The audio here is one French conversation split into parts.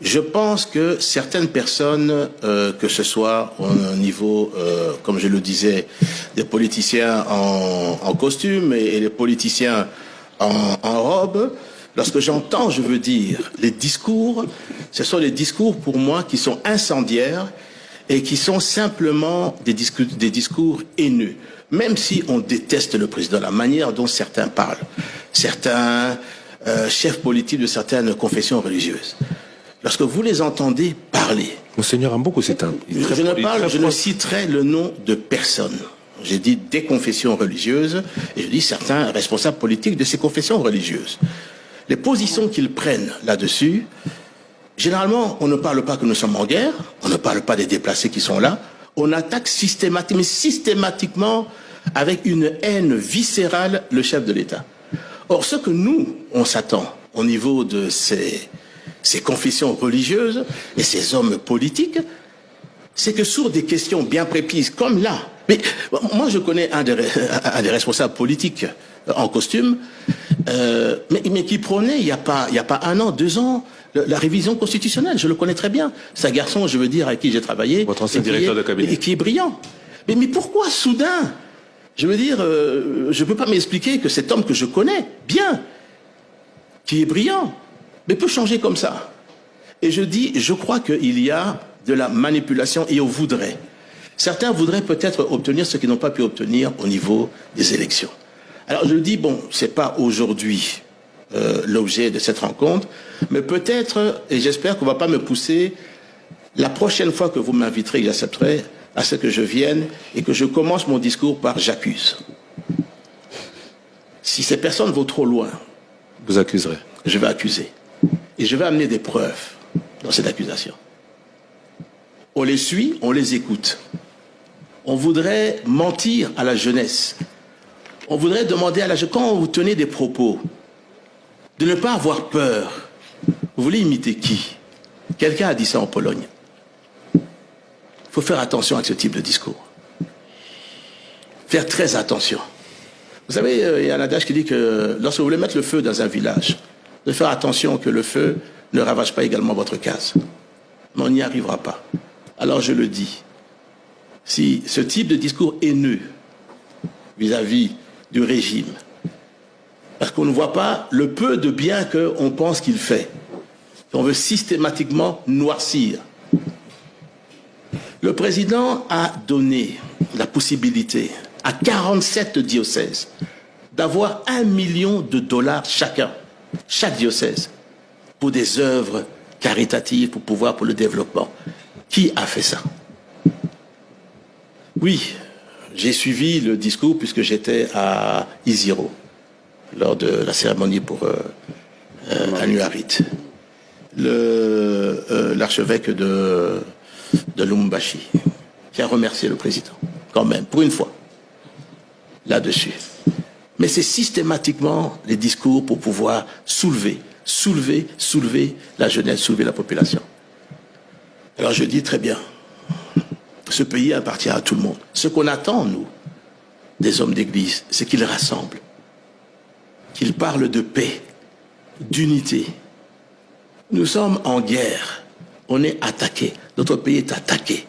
Je pense que certaines personnes, que ce soit au niveau, comme je le disais, des politiciens en costume et les politiciens en robe, lorsque j'entends, je veux dire, les discours, ce sont les discours pour moi qui sont incendiaires et qui sont simplement des discours haineux. Même si on déteste le président, la manière dont certains parlent, certains chefs politiques de certaines confessions religieuses, lorsque vous les entendez parler, Monseigneur Amboko, c'est un... je ne citerai le nom de personne. J'ai dit des confessions religieuses, et je dis certains responsables politiques de ces confessions religieuses. Les positions qu'ils prennent là-dessus, généralement, on ne parle pas que nous sommes en guerre, on ne parle pas des déplacés qui sont là, on attaque systématiquement, avec une haine viscérale, le chef de l'État. Or, ce que nous, on s'attend au niveau de ces confessions religieuses et ces hommes politiques, c'est que sur des questions bien précises, comme là, mais moi je connais un des responsables politiques en costume, mais qui prônait il y a pas 1 an, 2 ans, la révision constitutionnelle. Je le connais très bien. C'est un garçon, je veux dire, avec qui j'ai travaillé, votre ancien directeur de cabinet, et qui est brillant. Mais pourquoi soudain? Je veux dire, je ne peux pas m'expliquer que cet homme que je connais bien, qui est brillant, mais peut changer comme ça. Et je crois qu'il y a de la manipulation et on voudrait. Certains voudraient peut-être obtenir ce qu'ils n'ont pas pu obtenir au niveau des élections. Alors je dis, bon, c'est pas aujourd'hui l'objet de cette rencontre, mais peut-être, et j'espère qu'on ne va pas me pousser, la prochaine fois que vous m'inviterez, j'accepterai à ce que je vienne et que je commence mon discours par « j'accuse ». Si ces personnes vont trop loin, vous accuserez. Je vais accuser. Et je vais amener des preuves dans cette accusation. On les suit, on les écoute. On voudrait mentir à la jeunesse. On voudrait demander à la jeunesse, quand vous tenez des propos, de ne pas avoir peur. Vous voulez imiter qui? Quelqu'un a dit ça en Pologne. Il faut faire attention à ce type de discours. Faire très attention. Vous savez, il y a un adage qui dit que lorsque vous voulez mettre le feu dans un village, de faire attention que le feu ne ravage pas également votre case. Mais on n'y arrivera pas. Alors je le dis, si ce type de discours haineux vis-à-vis du régime, parce qu'on ne voit pas le peu de bien qu'on pense qu'il fait, on veut systématiquement noircir. Le président a donné la possibilité à 47 diocèses d'avoir $1 million chacun, chaque diocèse, pour des œuvres caritatives, pour le développement. Qui a fait ça? Oui, j'ai suivi le discours puisque j'étais à Isiro lors de la cérémonie pour Anuarit. L'archevêque de Lubumbashi, qui a remercié le président, quand même, pour une fois, là-dessus. Mais c'est systématiquement les discours pour pouvoir soulever la jeunesse, soulever la population. Alors je dis très bien, ce pays appartient à tout le monde. Ce qu'on attend, nous, des hommes d'église, c'est qu'ils rassemblent, qu'ils parlent de paix, d'unité. Nous sommes en guerre, on est attaqué, notre pays est attaqué.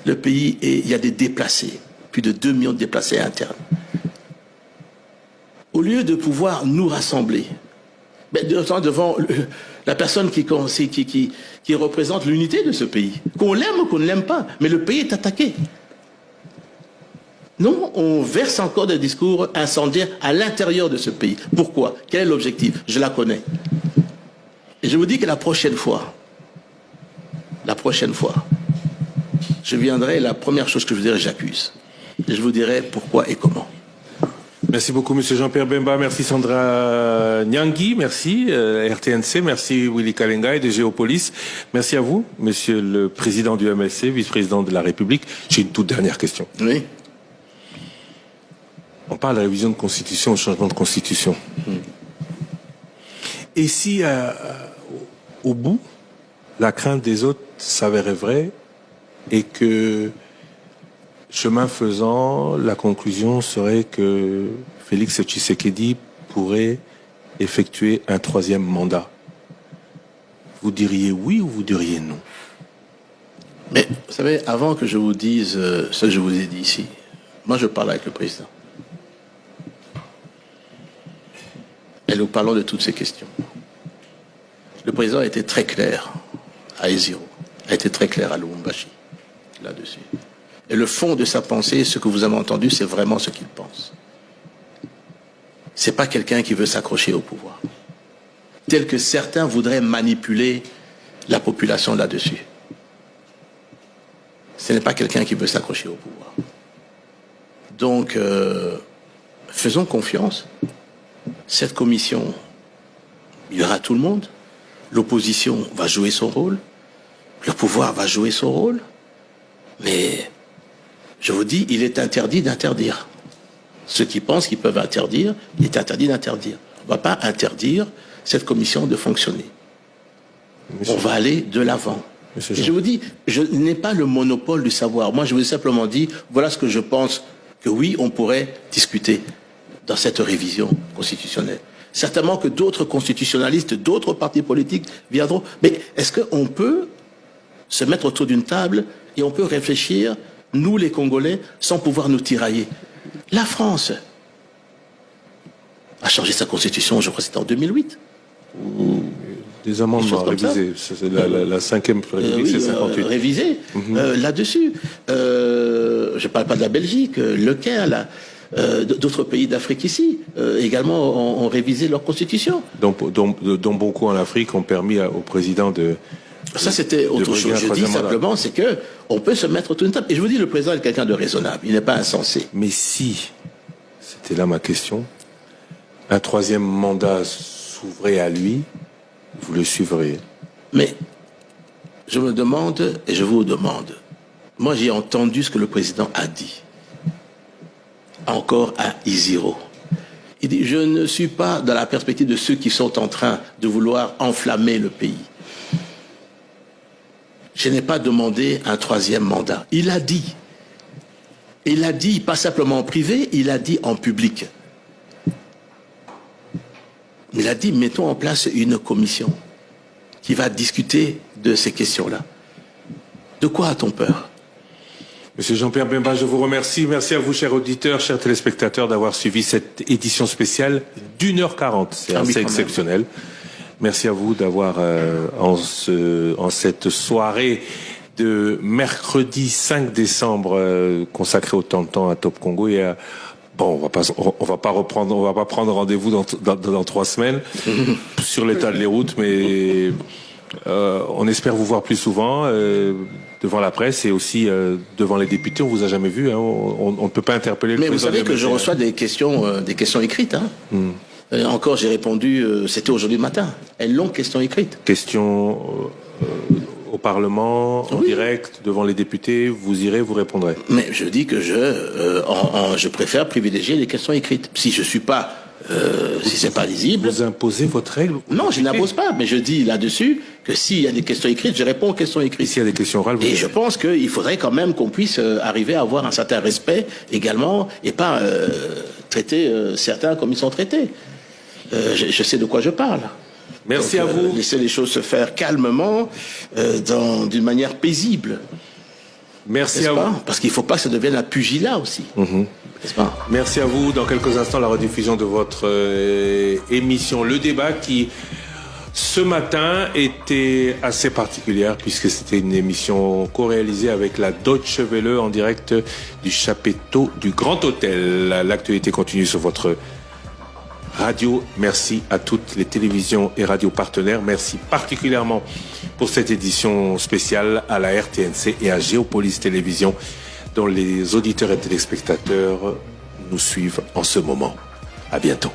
Le pays, il y a des déplacés, plus de 2 millions de déplacés internes. Au lieu de pouvoir nous rassembler, devant la personne qui représente l'unité de ce pays, qu'on l'aime ou qu'on ne l'aime pas, mais le pays est attaqué. Non, on verse encore des discours incendiaires à l'intérieur de ce pays. Pourquoi? Quel est l'objectif? Je la connais. Et je vous dis que la prochaine fois, je viendrai, la première chose que je vous dirai, j'accuse. Et je vous dirai pourquoi et comment. Merci beaucoup, M. Jean-Pierre Bemba. Merci Sandra Nyangui. Merci RTNC. Merci Willy Kalenga et de Géopolis. Merci à vous, Monsieur le Président du MLC, vice-président de la République. J'ai une toute dernière question. Oui. On parle de la révision de constitution, au changement de constitution. Et si, au bout, la crainte des autres s'avérait vraie et que, chemin faisant, la conclusion serait que Félix Tshisekedi pourrait effectuer un 3e mandat. vous diriez oui ou vous diriez non? Mais vous savez, avant que je vous dise ce que je vous ai dit ici, moi je parle avec le président. Et nous parlons de toutes ces questions. Le président a été très clair à Eziro, a été très clair à Lubumbashi, là-dessus. Et le fond de sa pensée, ce que vous avez entendu, c'est vraiment ce qu'il pense. C'est pas quelqu'un qui veut s'accrocher au pouvoir. Tel que certains voudraient manipuler la population là-dessus. Ce n'est pas quelqu'un qui veut s'accrocher au pouvoir. Donc, faisons confiance. Cette commission, il y aura tout le monde. L'opposition va jouer son rôle. Le pouvoir va jouer son rôle. Mais, je vous dis, il est interdit d'interdire. Ceux qui pensent qu'ils peuvent interdire, il est interdit d'interdire. On ne va pas interdire cette commission de fonctionner. On va aller de l'avant. Et je vous dis, je n'ai pas le monopole du savoir. Moi, je vous ai simplement dit, voilà ce que je pense que oui, on pourrait discuter dans cette révision constitutionnelle. Certainement que d'autres constitutionnalistes, d'autres partis politiques viendront. Mais est-ce qu'on peut se mettre autour d'une table et on peut réfléchir, nous les Congolais, sans pouvoir nous tirailler? La France a changé sa constitution, je crois que c'était en 2008. Des amendements révisés. C'est la cinquième révisée, c'est 58. Révisée là-dessus. Je ne parle pas de la Belgique, le Caire, d'autres pays d'Afrique ici, également ont révisé leur constitution. Dont beaucoup en Afrique ont permis au président de... Ça, c'était autre chose. Je dis simplement, c'est que on peut se mettre autour d'une table. Et je vous dis, le président est quelqu'un de raisonnable. Il n'est pas insensé. Mais si, c'était là ma question, un troisième mandat s'ouvrait à lui, vous le suivrez. Mais je me demande, et je vous demande, moi j'ai entendu ce que le président a dit, encore à Iziro. Il dit, je ne suis pas dans la perspective de ceux qui sont en train de vouloir enflammer le pays. Je n'ai pas demandé un troisième mandat. Il a dit. Il a dit, pas simplement en privé, il a dit en public. Il a dit, mettons en place une commission qui va discuter de ces questions-là. De quoi a-t-on peur? Monsieur Jean-Pierre Bemba, je vous remercie. Merci à vous, chers auditeurs, chers téléspectateurs, d'avoir suivi cette édition spéciale d'1h40. C'est assez exceptionnel. Merci à vous d'avoir, en cette soirée de mercredi 5 décembre, consacré autant de temps à Top Congo et à... Bon, on va pas prendre rendez-vous dans 3 semaines sur l'état des routes, mais on espère vous voir plus souvent devant la presse et aussi devant les députés. On vous a jamais vu, hein, on ne peut pas interpeller le président. Mais vous savez que je reçois des questions écrites. Hein. Encore, j'ai répondu, c'était aujourd'hui matin, une longue question écrite. Question au Parlement, en direct, devant les députés, vous irez, vous répondrez. Mais je dis que je préfère privilégier les questions écrites. Si je suis pas, si c'est pas lisible. Vous imposez votre règle? Non, je n'impose pas, mais je dis là-dessus que s'il y a des questions écrites, je réponds aux questions écrites. Et s'il y a des questions orales, je pense qu'il faudrait quand même qu'on puisse arriver à avoir un certain respect également et pas traiter certains comme ils sont traités. Je sais de quoi je parle. Merci à vous. Laissez les choses se faire calmement, d'une manière paisible. Merci à vous. Parce qu'il ne faut pas que ça devienne un pugilat aussi. N'est-ce pas? Merci à vous. Dans quelques instants, la rediffusion de votre émission Le Débat qui, ce matin, était assez particulière puisque c'était une émission co-réalisée avec la Deutsche Welle en direct du chapiteau du Grand Hôtel. L'actualité continue sur votre radio. Merci à toutes les télévisions et radios partenaires. Merci particulièrement pour cette édition spéciale à la RTNC et à Géopolis Télévision, dont les auditeurs et téléspectateurs nous suivent en ce moment. À bientôt.